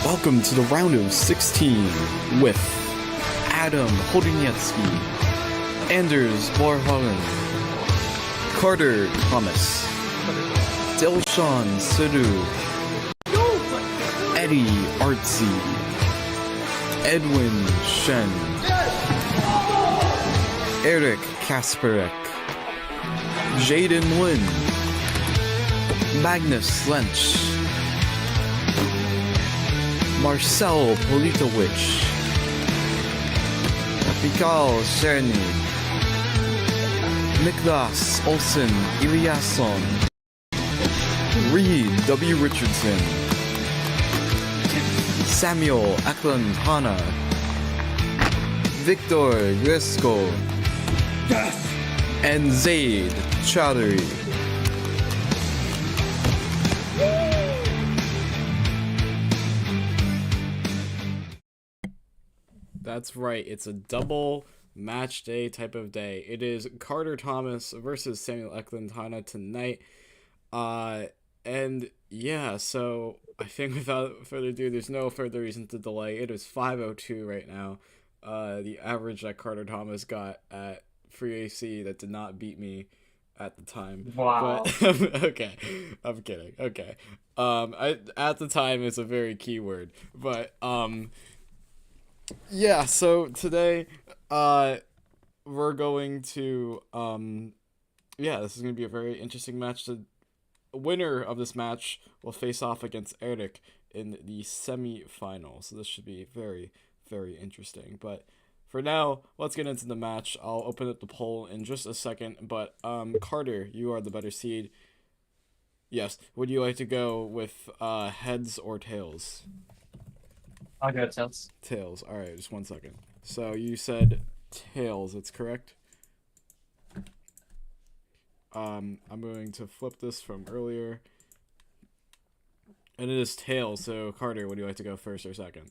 Welcome to the round of 16 with Adam Hoduniecki, Anders Borhagen, Carter Thomas, Delshawn Sidhu, Eddie Artsy, Edwin Shen, Eric Kasperek, Jaden Lin, Magnus Lench, Marcel Politowicz, Mikal Cerny, Niklas Olsen Eliasson, Reed W. Richardson, Samuel Eklund Hanna, Victor Gresko, and Zaid Chowdhury. That's right, it's a double match day type of day. It is Carter Thomas versus Samuel Eklund Hanna tonight. And yeah, so I think without further ado, there's no further reason to delay. It is 5:02 right now. The average that Carter Thomas got at Free AC that did not beat me at the time. Wow. But okay, I'm kidding. Okay. At the time is a very key word. But yeah, so today we're going to this is going to be a very interesting match. The winner of this match will face off against Eric in the semi-final. So this should be very, very interesting. But for now, let's get into the match. I'll open up the poll in just a second. But Carter, you are the better seed. Yes. Would you like to go with heads or tails? I'll go tails. Tails. All right, just 1 second. So you said tails. That's correct. I'm going to flip this from earlier, and it is tails. So Carter, would you like to go first or second?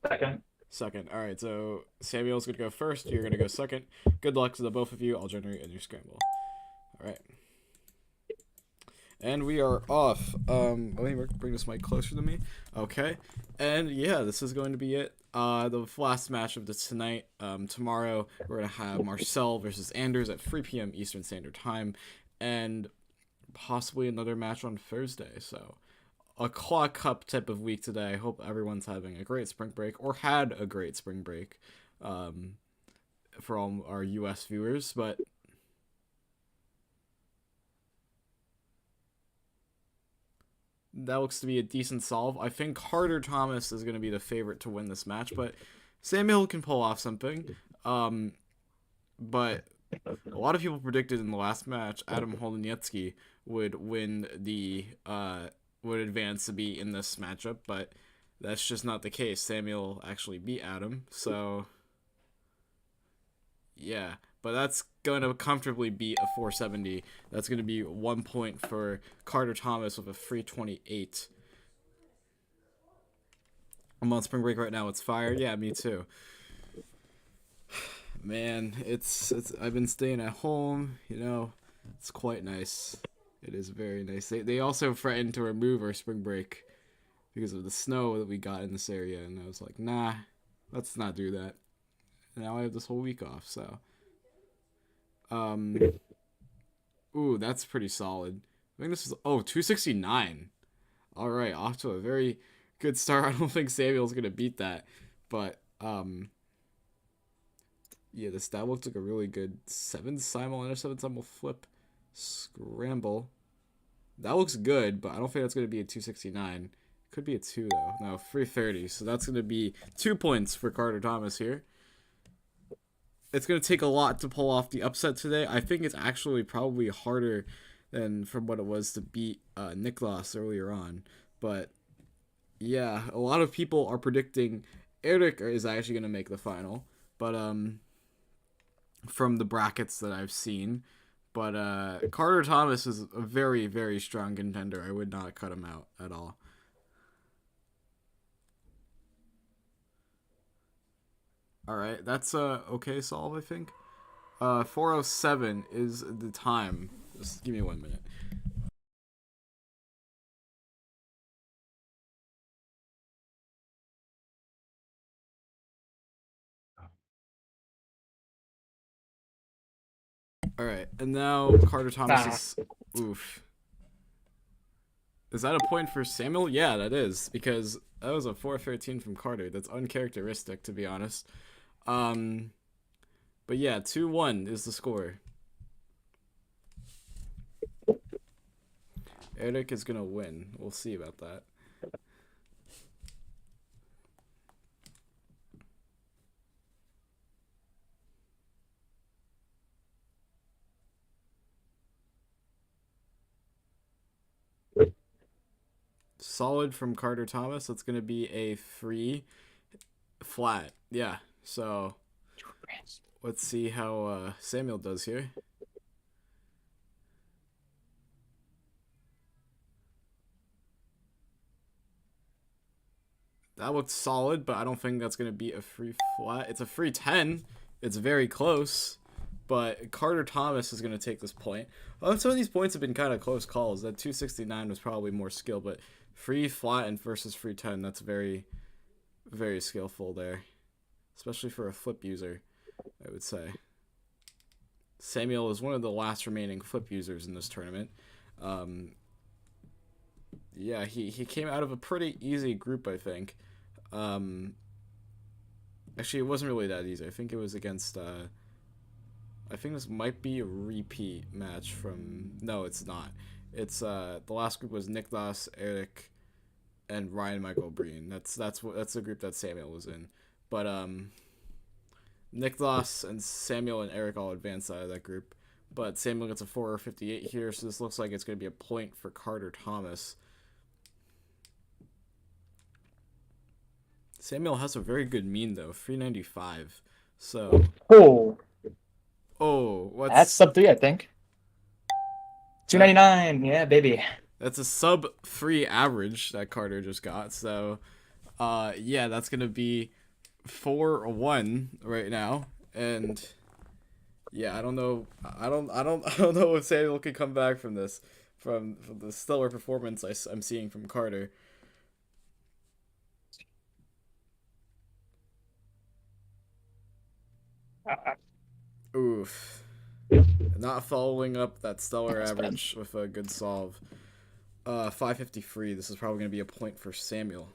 Second. Second. All right. So Samuel's gonna go first. You're gonna go second. Good luck to the both of you. I'll generate a new scramble. All right. And we are off. Let me bring this mic closer to me. Okay. And yeah, this is going to be it. The last match of tonight. Tomorrow we're going to have Marcel versus Anders at 3 p.m. Eastern Standard Time. And possibly another match on Thursday. So a Claw Cup type of week today. I hope everyone's having a great spring break or had a great spring break for all our US viewers. But that looks to be a decent solve. I think Carter Thomas is going to be the favorite to win this match, but Samuel can pull off something. But a lot of people predicted in the last match Adam Hoduniecki would win would advance to be in this matchup, but that's just not the case. Samuel actually beat Adam, so yeah. But that's going to comfortably beat a 470. That's going to be 1 point for Carter Thomas with a 328. I'm on spring break right now. It's fire. Yeah, me too. Man, it's I've been staying at home. You know, it's quite nice. It is very nice. They also threatened to remove our spring break because of the snow that we got in this area, and I was like, nah, let's not do that. Now I have this whole week off, so. Ooh, that's pretty solid. I think this is 269. All right, off to a very good start. I don't think Samuel's gonna beat that, but yeah, that looks like a really good 7 simul and a 7 simul flip scramble. That looks good, but I don't think that's gonna be a 269. Could be a 2 though. No, 330. So that's gonna be 2 points for Carter Thomas here. It's going to take a lot to pull off the upset today. I think it's actually probably harder than from what it was to beat Niklas earlier on. But yeah, a lot of people are predicting Eric is actually going to make the final. But from the brackets that I've seen. But Carter Thomas is a very, very strong contender. I would not cut him out at all. Alright, that's okay solve, I think. 4:07 is the time. Just give me 1 minute. All right, and now Carter Thomas is. Oof. Is that a point for Samuel? Yeah, that is, because that was a 413 from Carter. That's uncharacteristic, to be honest. But yeah, 2-1 is the score. Eric is gonna win. We'll see about that. Solid from Carter Thomas. That's gonna be a free flat. Yeah. So let's see how Samuel does here. That looks solid, but I don't think that's gonna be a free flat. It's a free 10. It's very close, but Carter Thomas is gonna take this point. Well, some of these points have been kind of close calls. That 269 was probably more skill, but free flat and versus free 10. That's very, very skillful there, especially for a flip user, I would say. Samuel is one of the last remaining flip users in this tournament. Yeah, he came out of a pretty easy group, I think. Actually, it wasn't really that easy. I think it was against. I think this might be a repeat match from. No, it's not. It's the last group was Niklas, Eric, and Ryan Michael Breen. That's the group that Samuel was in. But Niklas and Samuel and Eric all advanced out of that group. But Samuel gets a 458 here, so this looks like it's going to be a point for Carter Thomas. Samuel has a very good mean, though, 395. So. What's. That's sub 3, I think. 299. Yeah, baby. That's a sub 3 average that Carter just got. So, yeah, that's going to be 4-1 right now. And. Yeah, I don't know. I don't know if Samuel can come back from this, from the stellar performance I'm seeing from Carter. Oof. Not following up that stellar average with a good solve. 553. This is probably going to be a point for Samuel.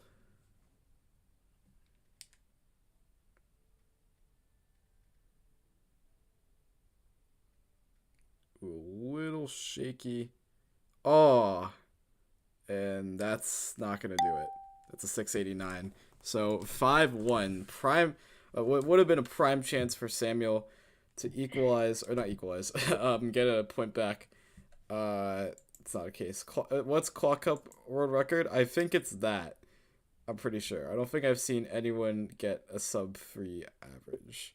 Ooh, a little shaky. Oh. And that's not going to do it. That's a 689. So 5-1. Prime. What would have been a prime chance for Samuel to equalize, or not equalize, get a point back. It's not a case. What's Claw Cup world record? I think it's that. I'm pretty sure. I don't think I've seen anyone get a sub 3 average.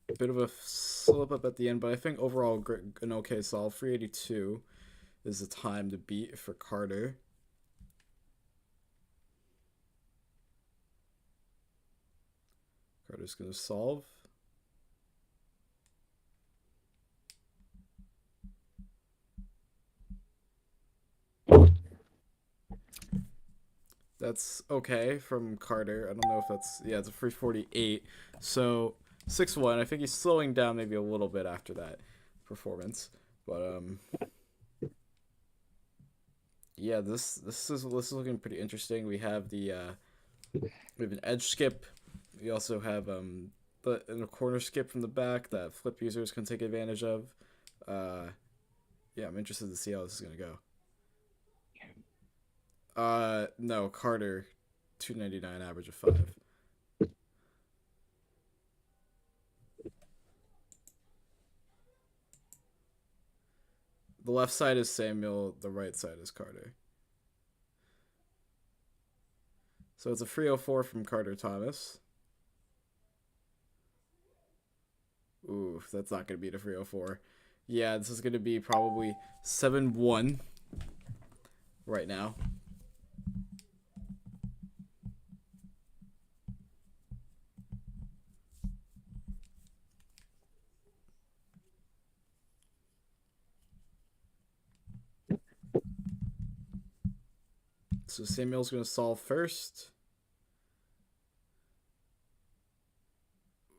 A bit of a slip up at the end, but I think overall an okay solve. 382 is the time to beat for Carter. Carter's going to solve. That's okay from Carter. I don't know if that's... Yeah, it's a 348. So 6-1. I think he's slowing down maybe a little bit after that performance. But yeah, this is looking pretty interesting. We have the we have an edge skip. We also have a corner skip from the back that flip users can take advantage of. Yeah, I'm interested to see how this is gonna go. No, Carter, 299 average of 5. The left side is Samuel, the right side is Carter. So it's a 304 from Carter Thomas. Ooh, that's not going to beat a 304. Yeah, this is going to be probably 7-1 right now. So Samuel's gonna solve first.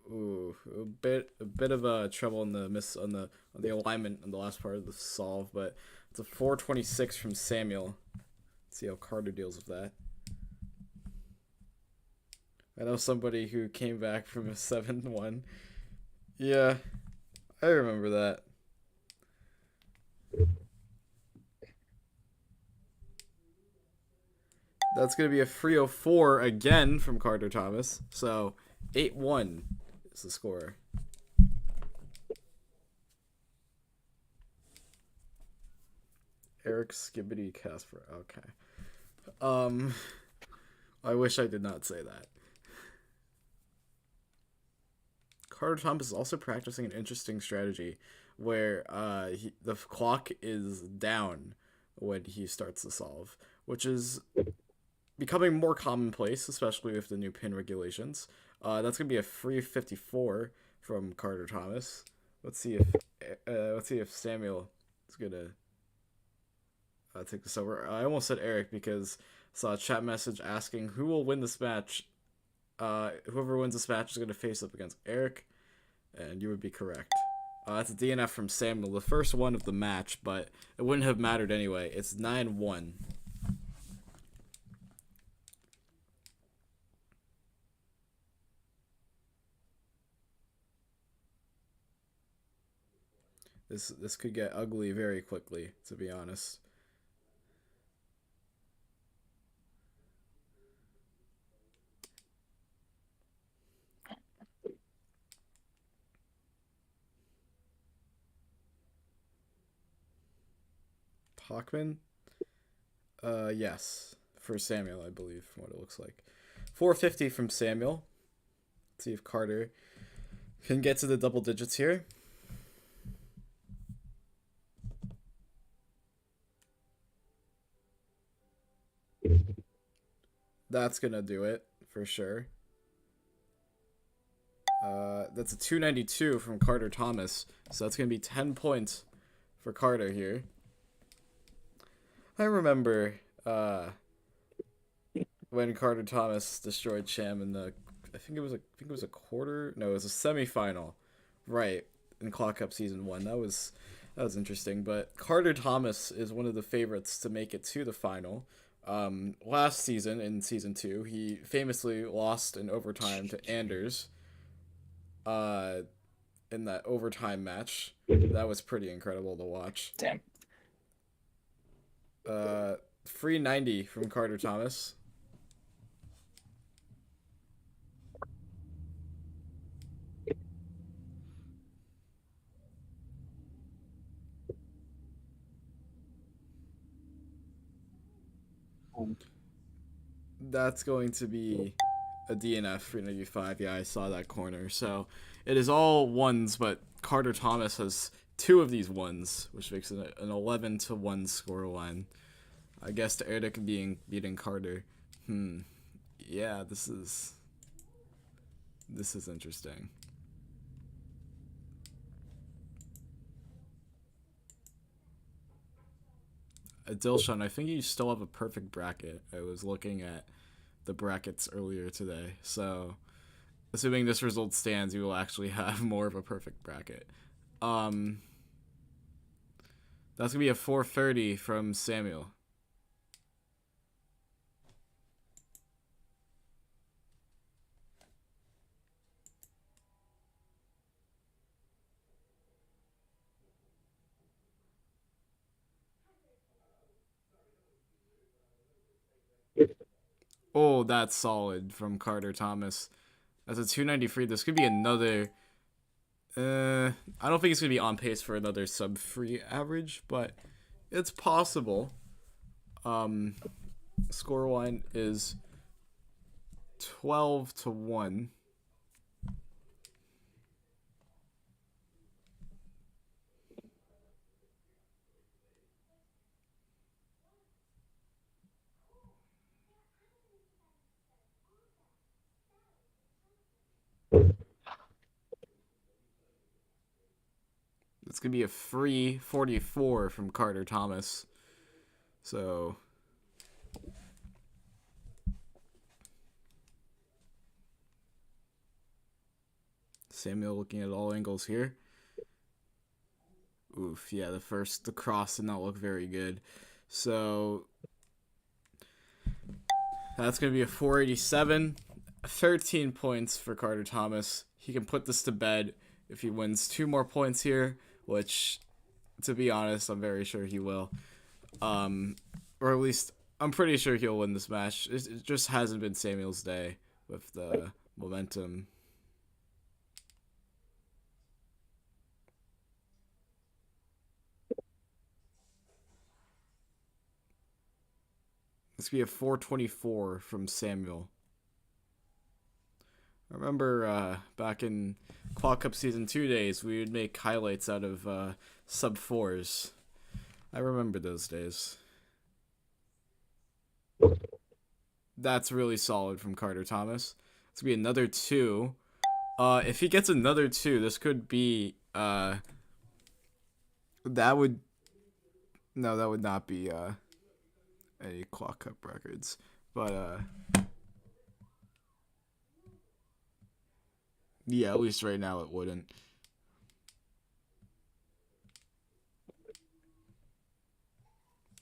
Ooh, a bit of a trouble in the miss on the alignment in the last part of the solve, but it's a 426 from Samuel. Let's see how Carter deals with that. I know somebody who came back from a 7-1. Yeah, I remember that. That's going to be a 304 again from Carter Thomas. So 8-1 is the score. Eric Skibbity Casper. Okay. I wish I did not say that. Carter Thomas is also practicing an interesting strategy where the clock is down when he starts the solve, which is becoming more commonplace, especially with the new pin regulations. That's gonna be a free 54 from Carter Thomas. Let's see if Samuel is gonna take this over. I almost said Eric because I saw a chat message asking who will win this match. Whoever wins this match is gonna face up against Eric, and you would be correct. That's a DNF from Samuel, the first one of the match, but it wouldn't have mattered anyway. It's 9-1. This could get ugly very quickly, to be honest. Hawkman? Yes. For Samuel, I believe, from what it looks like. 450 from Samuel. Let's see if Carter can get to the double digits here. That's gonna do it, for sure. That's a 292 from Carter Thomas. So that's gonna be 10 points for Carter here. I remember when Carter Thomas destroyed Cham in the I think it was a quarter. No, it was a semifinal, right? In Clock Cup Season 1. That was interesting. But Carter Thomas is one of the favorites to make it to the final. Last season in Season 2, he famously lost in overtime to Anders. In that overtime match, that was pretty incredible to watch. Damn. 390 from Carter Thomas. That's going to be a DNF 395. Yeah, I saw that corner. So it is all ones, but Carter Thomas has 2 of these ones, which makes it an 11-1 scoreline. I guess to Eric beating Carter. Yeah, this is interesting. Dilshan, I think you still have a perfect bracket. I was looking at the brackets earlier today, so assuming this result stands, you will actually have more of a perfect bracket. That's gonna be a 430 from Samuel. Oh, that's solid from Carter Thomas. That's a 293. This could be another. I don't think it's gonna be on pace for another sub-3 average, but it's possible. Scoreline is 12-1. It's gonna be a free 44 from Carter Thomas. So Samuel looking at all angles here. Oof, yeah, the cross did not look very good. So that's going to be a 487. 13 points for Carter Thomas. He can put this to bed if he wins 2 more points here, which, to be honest, I'm very sure he will. Or at least, I'm pretty sure he'll win this match. It just hasn't been Samuel's day with the momentum. This could be a 424 from Samuel. I remember back in Quad Cup Season 2 days, we would make highlights out of sub 4s. I remember those days. That's really solid from Carter Thomas. It's going to be another 2. If he gets another 2, this could be... that would not be any Quad Cup records. But... yeah, at least right now it wouldn't.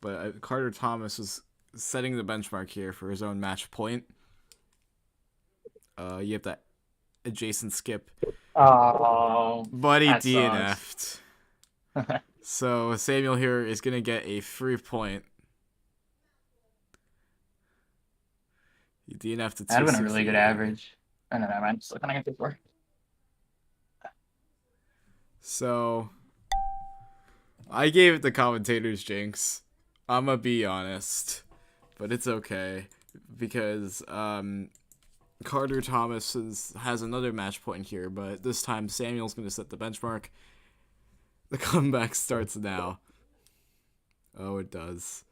But Carter Thomas is setting the benchmark here for his own match point. You have that adjacent skip. Oh, But he that DNF'd. So Samuel here is going to get a free point. He DNF'd to 268. That'd been a really good average. Oh, no, never mind. Just looking at it before. So I gave it the commentators jinx. I'm gonna be honest, but it's okay because Carter Thomas has another match point here, but this time Samuel's gonna set the benchmark. The comeback starts now. Oh, it does.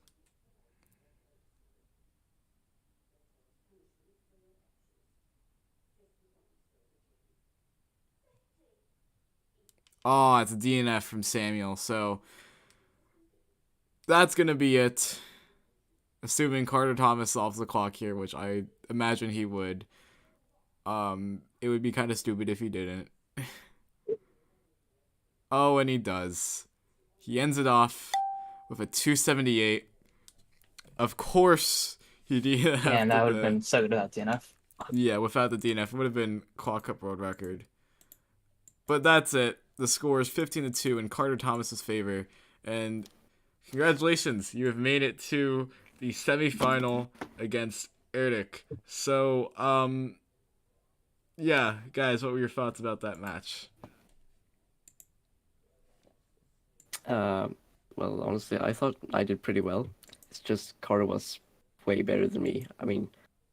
Oh, it's a DNF from Samuel, so that's going to be it. Assuming Carter Thomas solves the clock here, which I imagine he would. It would be kind of stupid if he didn't. Oh, and he does. He ends it off with a 278. Of course, he DNF. Yeah, and that would have been so good without DNF. Yeah, without the DNF, it would have been Claw Cup World Record. But that's it. The score is 15-2 in Carter Thomas's favor. And congratulations, you have made it to the semifinal against Eric. So, yeah, guys, what were your thoughts about that match? Well, honestly, I thought I did pretty well. It's just Carter was way better than me. I mean,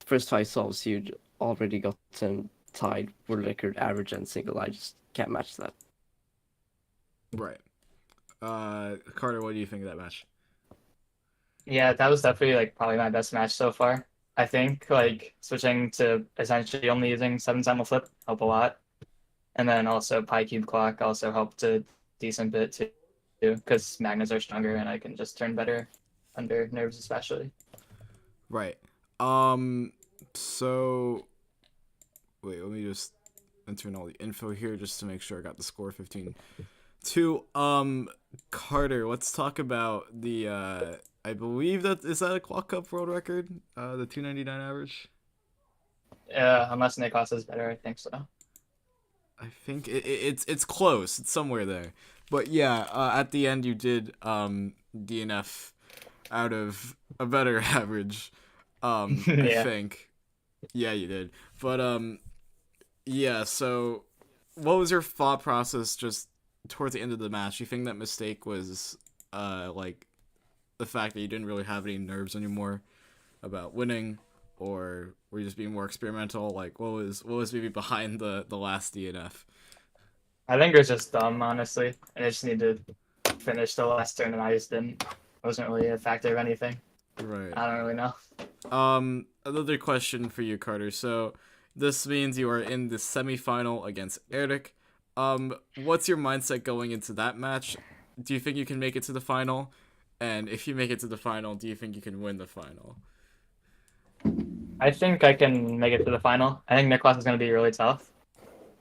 first 5 solves, you'd already gotten tied world record average and single. I just can't match that. Right. Carter, what do you think of that match? Yeah, that was definitely like probably my best match so far. I think like switching to essentially only using 7 simul flip helped a lot, and then also pi cube clock also helped a decent bit too, because magnets are stronger and I can just turn better under nerves especially. Right. So wait, let me just enter in all the info here just to make sure I got the score 15-2. Carter, let's talk about the I believe is that a Quad Cup world record? The 299 average? Unless Nikos is better, I think so. I think it's close. It's somewhere there. But yeah, at the end you did DNF out of a better average. I Yeah. think. Yeah, you did. But yeah, so what was your thought process just towards the end of the match? You think that mistake was like the fact that you didn't really have any nerves anymore about winning, or were you just being more experimental? Like what was maybe behind the last DNF? I think it was just dumb, honestly. And I just need to finish the last turn, and I just didn't. It wasn't really a factor of anything. Right. I don't really know. Another question for you, Carter. So this means you are in the semifinal against Eric. What's your mindset going into that match? Do you think you can make it to the final? And if you make it to the final, do you think you can win the final? I think I can make it to the final. I think Niklas is going to be really tough.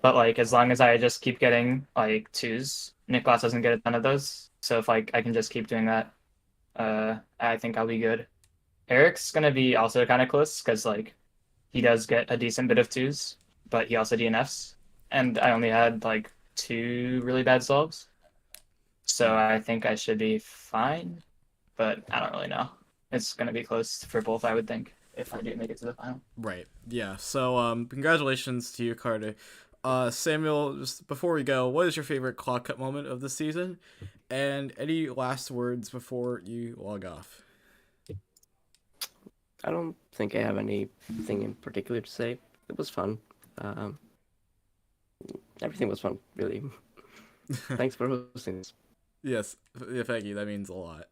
But like as long as I just keep getting like twos, Nicholas doesn't get a ton of those. So if like I can just keep doing that, I think I'll be good. Eric's gonna be also kind of close because like he does get a decent bit of twos, but he also DNFs, and I only had like two really bad solves, so I think I should be fine. But I don't really know. It's gonna be close for both, I would think, if I do make it to the final. Right. Yeah. So congratulations to you, Carter. Samuel, just before we go, what is your favorite clock cut moment of the season? And any last words before you log off? I don't think I have anything in particular to say. It was fun. Everything was fun, really. Thanks for hosting this. Yes, yeah, thank you. That means a lot.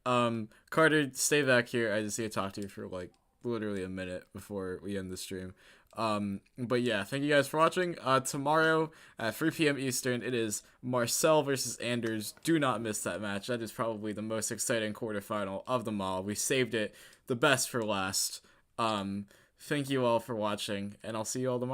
Carter, stay back here. I just need to talk to you for like literally a minute before we end the stream. But yeah, thank you guys for watching. Tomorrow at 3 p.m. Eastern, it is Marcel versus Anders. Do not miss that match. That is probably the most exciting quarterfinal of them all. We saved it the best for last. Thank you all for watching, and I'll see you all tomorrow.